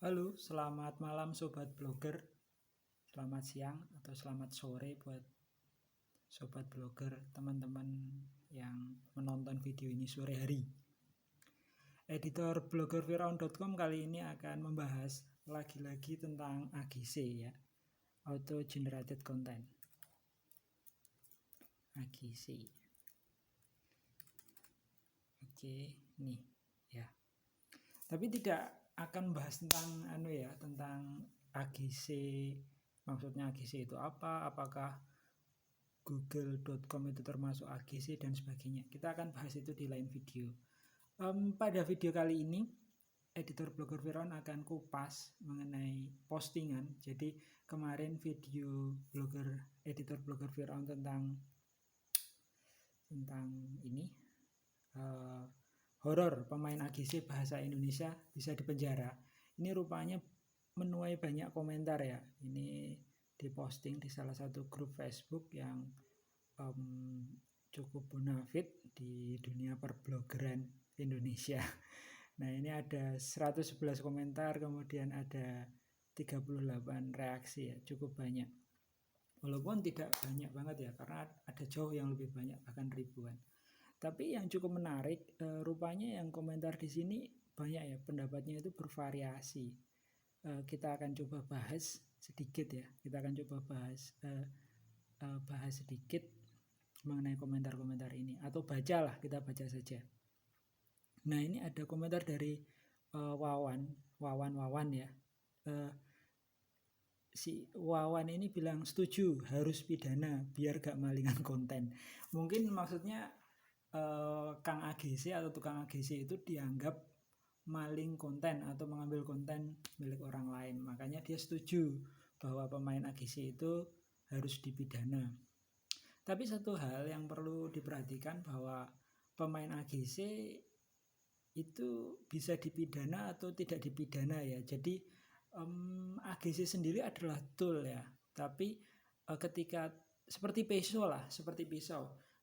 Halo, selamat malam sobat blogger. Selamat siang atau selamat sore buat sobat blogger, teman-teman yang menonton video ini sore hari. Editor bloggerfiraun.com kali ini akan membahas lagi-lagi tentang AGC ya, Auto Generated Content. AGC. Oke, nih ya. Tapi tidak akan bahas tentang tentang AGC. Maksudnya AGC itu apa? Apakah google.com itu termasuk AGC dan sebagainya. Kita akan bahas itu di lain video. Pada video kali ini editor blogger Firaun akan kupas mengenai postingan. Jadi kemarin video editor blogger Firaun tentang ini horor pemain AGC bahasa Indonesia bisa dipenjara. Ini rupanya menuai banyak komentar ya. Ini diposting di salah satu grup Facebook yang cukup bonafit di dunia perblogeran Indonesia. Nah, ini ada 111 komentar, kemudian ada 38 reaksi ya, cukup banyak. Walaupun tidak banyak banget ya, karena ada jauh yang lebih banyak, bahkan ribuan. Tapi yang cukup menarik, rupanya yang komentar di sini banyak ya, pendapatnya itu bervariasi. Kita akan coba bahas sedikit ya, bahas sedikit mengenai komentar-komentar ini, atau bacalah, kita baca saja. Nah, ini ada komentar dari Wawan ya. Si Wawan ini bilang setuju harus pidana biar gak malingan konten. Mungkin maksudnya Kang AGC atau tukang AGC itu dianggap maling konten atau mengambil konten milik orang lain. Makanya dia setuju bahwa pemain AGC itu harus dipidana. Tapi satu hal yang perlu diperhatikan bahwa pemain AGC itu bisa dipidana atau tidak dipidana ya. Jadi AGC sendiri adalah tool ya. Tapi ketika seperti pisau,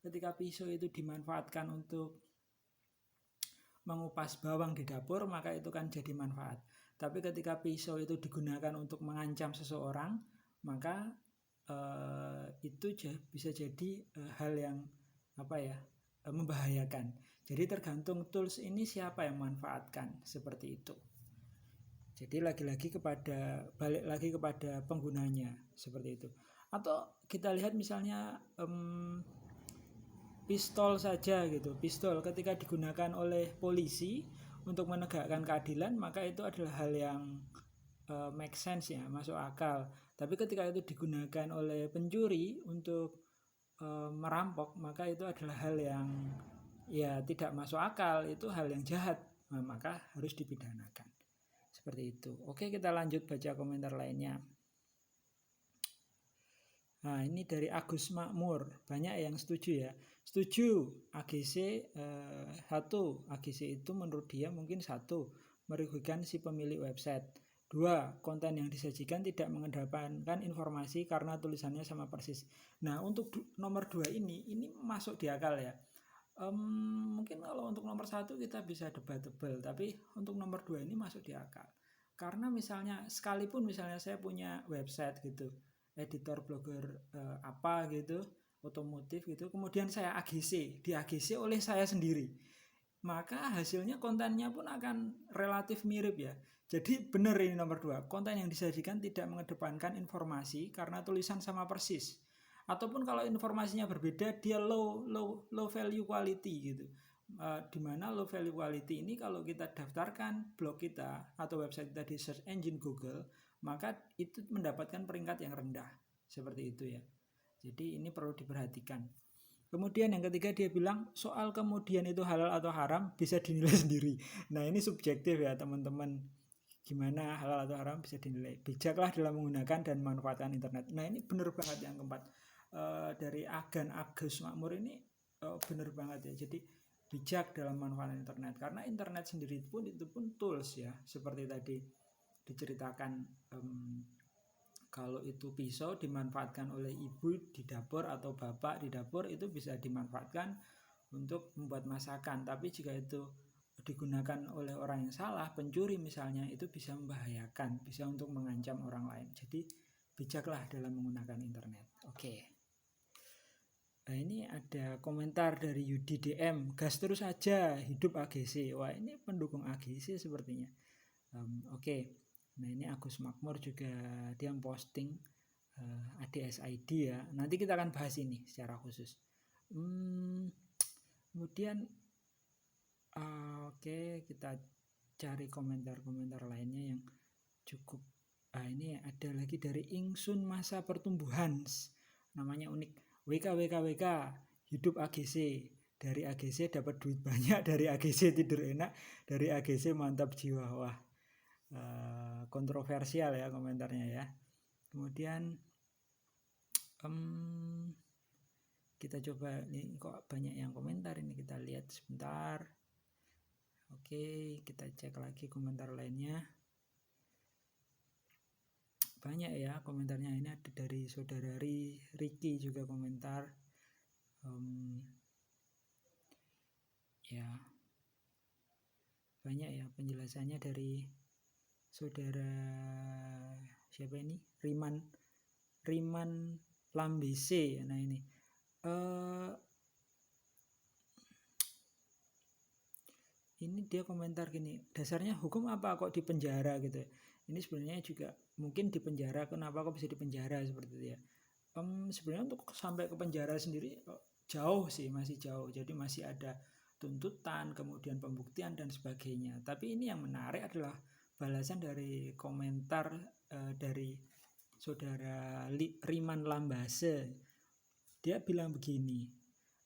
ketika pisau itu dimanfaatkan untuk mengupas bawang di dapur, maka itu kan jadi manfaat. Tapi ketika pisau itu digunakan untuk mengancam seseorang, maka itu bisa jadi hal yang membahayakan. Jadi tergantung tools ini siapa yang manfaatkan, seperti itu. Jadi balik lagi kepada penggunanya, seperti itu. Atau kita lihat misalnya pistol saja gitu. Pistol ketika digunakan oleh polisi untuk menegakkan keadilan, maka itu adalah hal yang make sense ya, masuk akal. Tapi ketika itu digunakan oleh pencuri untuk merampok, maka itu adalah hal yang ya tidak masuk akal, itu hal yang jahat. Nah, maka harus dipidanakan. Seperti itu. Oke, kita lanjut baca komentar lainnya. Nah, ini dari Agus Makmur. Banyak yang setuju ya. Setuju AGC AGC itu menurut dia mungkin merugikan si pemilik website. 2, konten yang disajikan tidak mengedepankan informasi karena tulisannya sama persis. Nah, untuk nomor 2 ini masuk di akal ya. Mungkin kalau untuk nomor 1 kita bisa debatable, tapi untuk nomor 2 ini masuk di akal. Karena sekalipun saya punya website gitu, editor blogger gitu, otomotif gitu, kemudian saya di AGC oleh saya sendiri, maka hasilnya kontennya pun akan relatif mirip ya. Jadi benar ini nomor 2, konten yang disajikan tidak mengedepankan informasi karena tulisan sama persis. Ataupun kalau informasinya berbeda, dia low value quality gitu. Dimana low value quality ini kalau kita daftarkan blog kita atau website kita di search engine Google, maka itu mendapatkan peringkat yang rendah. Seperti itu ya. Jadi ini perlu diperhatikan. Kemudian yang ketiga dia bilang soal kemudian itu halal atau haram bisa dinilai sendiri. Nah, ini subjektif ya teman-teman. Gimana halal atau haram bisa dinilai. Bijaklah dalam menggunakan dan memanfaatkan internet. Nah, ini benar banget yang keempat. Dari Agus Makmur ini benar banget ya. Jadi bijak dalam memanfaatkan internet. Karena internet sendiri itu pun tools ya. Seperti tadi diceritakan, kalau itu pisau dimanfaatkan oleh ibu di dapur atau bapak di dapur, itu bisa dimanfaatkan untuk membuat masakan. Tapi jika itu digunakan oleh orang yang salah, pencuri misalnya, itu bisa membahayakan, bisa untuk mengancam orang lain. Jadi bijaklah dalam menggunakan internet. Oke. Nah, ini ada komentar dari Yudi DM, gas terus aja, hidup AGC. Wah, ini pendukung AGC sepertinya. Oke. Nah, ini Agus Makmur juga dia posting ADSID ya. Nanti kita akan bahas ini secara khusus. Kemudian oke, kita cari komentar-komentar lainnya yang cukup. Ini ada lagi dari Ingsun Masa Pertumbuhan, namanya unik. WKWKWK hidup AGC, dari AGC dapat duit banyak, dari AGC tidur enak, dari AGC mantap jiwa. Wah, kontroversial ya komentarnya ya. Kemudian kita coba, ini kok banyak yang komentar ini, kita lihat sebentar. Oke, kita cek lagi komentar lainnya. Banyak ya komentarnya, ini ada dari saudara Ricky juga komentar. Ya, banyak ya penjelasannya dari saudara siapa ini, Riman Lambese. Nah ini ini dia komentar gini, dasarnya hukum apa kok dipenjara gitu. Ini sebenarnya juga mungkin dipenjara, kenapa kok bisa dipenjara seperti itu ya. Sebenarnya untuk sampai ke penjara sendiri jauh sih, masih jauh. Jadi masih ada tuntutan, kemudian pembuktian dan sebagainya. Tapi ini yang menarik adalah balasan dari komentar dari saudara Riman Lambase. Dia bilang begini,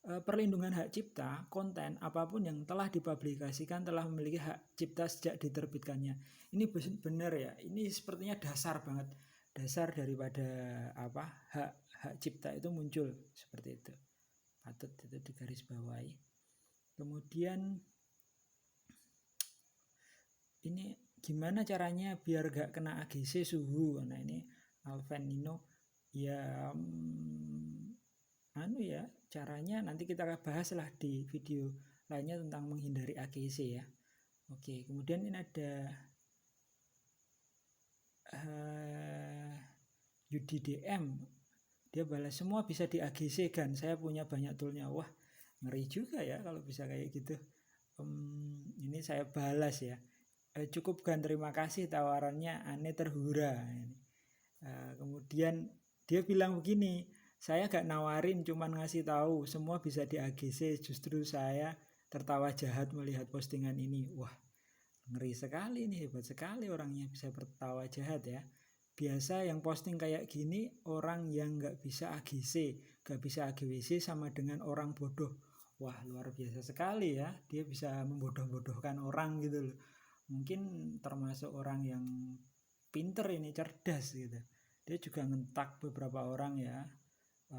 perlindungan hak cipta, konten apapun yang telah dipublikasikan telah memiliki hak cipta sejak diterbitkannya. Ini benar ya, ini sepertinya dasar banget, dasar daripada hak cipta itu muncul seperti itu, patut itu digarisbawahi. Kemudian ini gimana caranya biar gak kena AGC suhu. Nah ini Alven Nino ya, caranya nanti kita akan bahas lah di video lainnya tentang menghindari AGC ya. Oke, kemudian ini ada Yudi DM, dia balas semua bisa di AGC kan, saya punya banyak toolnya. Wah, ngeri juga ya kalau bisa kayak gitu. Ini saya balas ya, cukup kan, terima kasih tawarannya, aneh terhura. Kemudian dia bilang begini, saya gak nawarin, cuman ngasih tahu semua bisa di AGC, justru saya tertawa jahat melihat postingan ini. Wah, ngeri sekali nih, hebat sekali orangnya bisa tertawa jahat ya. Biasa yang posting kayak gini orang yang gak bisa AGC, gak bisa AGWC sama dengan orang bodoh. Wah, luar biasa sekali ya, dia bisa membodoh-bodohkan orang gitu loh. Mungkin termasuk orang yang pinter ini, cerdas gitu. Dia juga ngentak beberapa orang ya.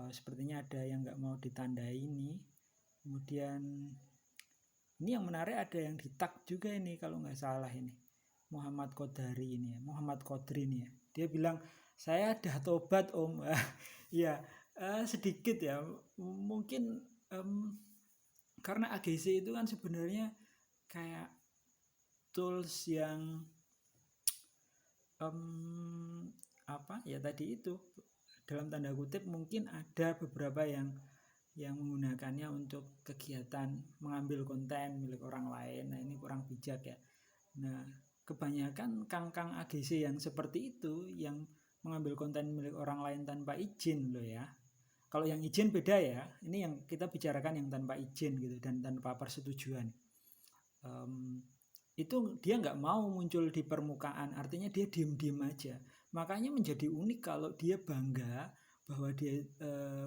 Sepertinya ada yang gak mau ditandai ini. Kemudian ini yang menarik, ada yang ditag juga ini kalau nggak salah ini, Muhammad Kodari ini ya, Muhammad Kodri ini ya. Dia bilang, saya dah tobat om. Ya, sedikit ya, mungkin karena AGC itu kan sebenarnya kayak tools yang tadi itu dalam tanda kutip mungkin ada beberapa yang menggunakannya untuk kegiatan mengambil konten milik orang lain. Nah ini kurang bijak ya. Nah kebanyakan kang-kang AGC yang seperti itu yang mengambil konten milik orang lain tanpa izin loh ya. Kalau yang izin beda ya, ini yang kita bicarakan yang tanpa izin gitu dan tanpa persetujuan. Itu dia nggak mau muncul di permukaan, artinya dia diem-diem aja. Makanya menjadi unik kalau dia bangga bahwa dia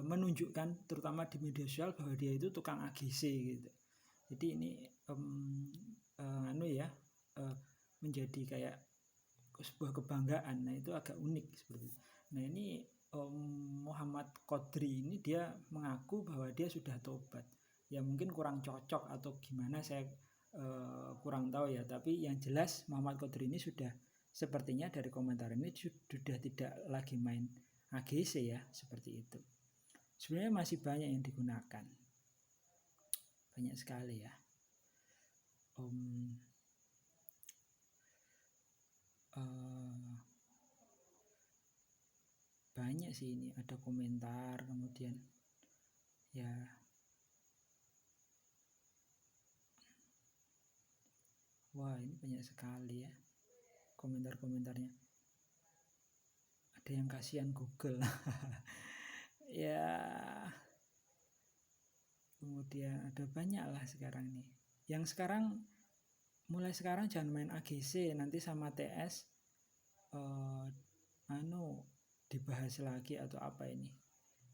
menunjukkan terutama di media sosial bahwa dia itu tukang AGC gitu. Jadi ini menjadi kayak sebuah kebanggaan. Nah itu agak unik seperti itu. Nah ini Muhammad Kodri ini dia mengaku bahwa dia sudah tobat. Ya mungkin kurang cocok atau gimana, saya kurang tahu ya. Tapi yang jelas Muhammad Kodri ini sudah, sepertinya dari komentar ini sudah tidak lagi main AGC ya, seperti itu. Sebenarnya masih banyak yang digunakan, banyak sekali ya. banyak sih, ini ada komentar, kemudian ya wah ini banyak sekali ya komentar-komentarnya. Ada yang kasihan Google ya, kemudian ada banyak lah sekarang nih. Yang sekarang, mulai sekarang jangan main AGC, nanti sama TS dibahas lagi atau apa ini.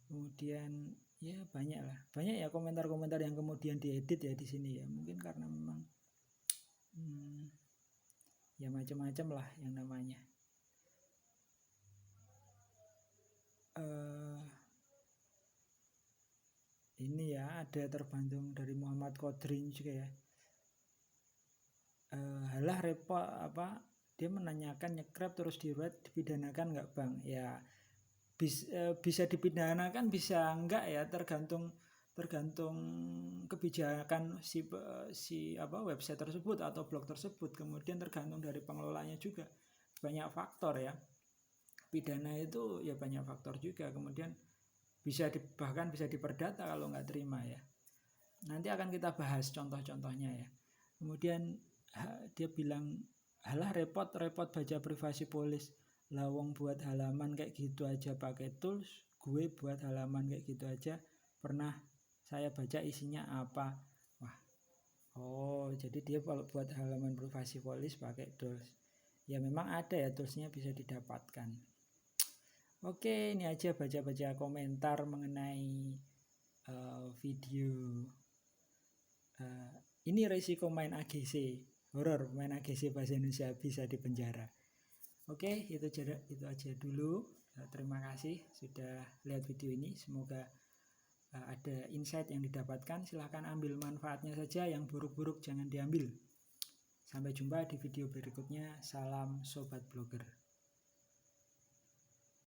Kemudian ya banyak lah, banyak ya komentar-komentar yang kemudian diedit ya di sini ya, mungkin karena memang ya macam-macam lah yang namanya. Ini ya ada terbantung dari Muhammad Kodrin juga ya. Halah repot apa, dia menanyakan nyekrep terus diruat dipidanakan nggak bang? Ya bisa dipidanakan bisa enggak ya, tergantung kebijakan si website tersebut atau blog tersebut, kemudian tergantung dari pengelolanya juga, banyak faktor ya. Pidana itu ya banyak faktor juga, kemudian bahkan bisa diperdata kalau nggak terima ya. Nanti akan kita bahas contoh-contohnya ya. Kemudian dia bilang, halah repot baca privasi policy, lawong buat halaman kayak gitu aja pakai tools, gue buat halaman kayak gitu aja pernah saya baca isinya apa. Wah, jadi dia kalau buat halaman privasi policy pakai tools. Ya memang ada ya toolsnya, bisa didapatkan. Oke, ini aja baca-baca komentar mengenai video ini resiko main AGC, horor main AGC bahasa Indonesia bisa dipenjara. Oke, itu aja dulu. Terima kasih sudah lihat video ini. Semoga ada insight yang didapatkan. Silahkan ambil manfaatnya saja, yang buruk-buruk jangan diambil. Sampai jumpa di video berikutnya. Salam Sobat Blogger.